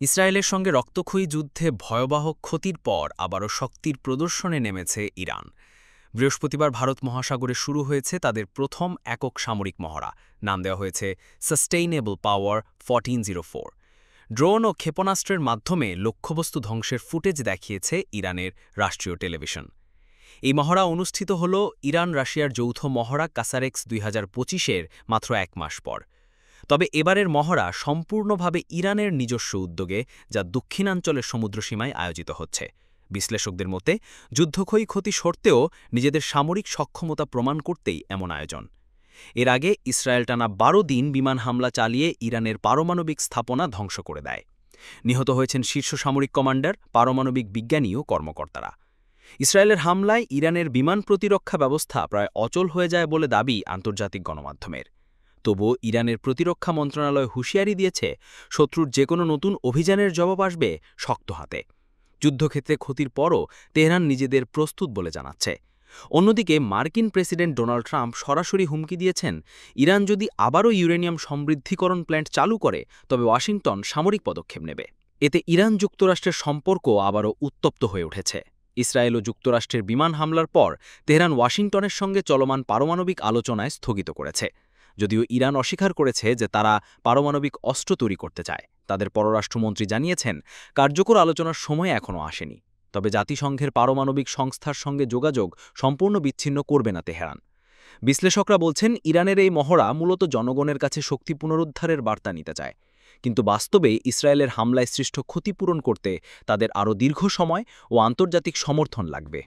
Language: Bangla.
ইসরায়েলের সঙ্গে রক্তক্ষয়ী যুদ্ধে ভয়াবহ ক্ষতির পর আবারও শক্তির প্রদর্শনে নেমেছে ইরান। বৃহস্পতিবার ভারত মহাসাগরে শুরু হয়েছে তাদের প্রথম একক সামরিক মহড়া। নাম দেওয়া হয়েছে সাস্টেইনেবল পাওয়ার 1404। ড্রোন ও ক্ষেপণাস্ত্রের মাধ্যমে লক্ষ্যবস্তু ধ্বংসের ফুটেজ দেখিয়েছে ইরানের রাষ্ট্রীয় টেলিভিশন। এই মহড়া অনুষ্ঠিত হল ইরান রাশিয়ার যৌথ মহড়া কাসারেক্স 2025-এর মাত্র এক মাস পর। তবে এবারের মহড়া সম্পূর্ণভাবে ইরানের নিজস্ব উদ্যোগে, যা দক্ষিণাঞ্চলের সমুদ্রসীমায় আয়োজিত হচ্ছে। বিশ্লেষকদের মতে যুদ্ধক্ষয়ী ক্ষতি সত্ত্বেও নিজেদের সামরিক সক্ষমতা প্রমাণ করতেই এমন আয়োজন। এর আগে ইসরায়েল টানা 12 দিন বিমান হামলা চালিয়ে ইরানের পারমাণবিক স্থাপনা ধ্বংস করে দেয়। নিহত হয়েছেন শীর্ষ সামরিক কমান্ডার, পারমাণবিক বিজ্ঞানী ও কর্মকর্তারা। ইসরায়েলের হামলায় ইরানের বিমান প্রতিরক্ষা ব্যবস্থা প্রায় অচল হয়ে যায় বলে দাবি আন্তর্জাতিক গণমাধ্যমের। তবুও ইরানের প্রতিরক্ষা মন্ত্রণালয় হুঁশিয়ারি দিয়েছে, শত্রুর যে কোনো নতুন অভিযানের জবাব আসবে শক্ত হাতে। যুদ্ধক্ষেত্রে ক্ষতির পরও তেহরান নিজেদের প্রস্তুত বলে জানাচ্ছে। অন্যদিকে মার্কিন প্রেসিডেন্ট ডোনাল্ড ট্রাম্প সরাসরি হুমকি দিয়েছেন, ইরান যদি আবারও ইউরেনিয়াম সমৃদ্ধিকরণ প্ল্যান্ট চালু করে তবে ওয়াশিংটন সামরিক পদক্ষেপ নেবে। এতে ইরান যুক্তরাষ্ট্রের সম্পর্ক আবারও উত্তপ্ত হয়ে উঠেছে। ইসরায়েল ও যুক্তরাষ্ট্রের বিমান হামলার পর তেহরান ওয়াশিংটনের সঙ্গে চলমান পারমাণবিক আলোচনায় স্থগিত করেছে। যদিও ইরান অস্বীকার করেছে যে তারা পারমাণবিক অস্ত্র তৈরি করতে চায়। তাদের পররাষ্ট্রমন্ত্রী জানিয়েছেন, কার্যকর আলোচনার সময় এখনও আসেনি। তবে জাতিসংঘের পারমাণবিক সংস্থার সঙ্গে যোগাযোগ সম্পূর্ণ বিচ্ছিন্ন করবে না তেহরান। বিশ্লেষকরা বলছেন, ইরানের এই মহড়া মূলত জনগণের কাছে শক্তি পুনরুদ্ধারের বার্তা নিতে চায়। কিন্তু বাস্তবে ইসরায়েলের হামলায় সৃষ্ট ক্ষতিপূরণ করতে তাদের আরও দীর্ঘ সময় ও আন্তর্জাতিক সমর্থন লাগবে।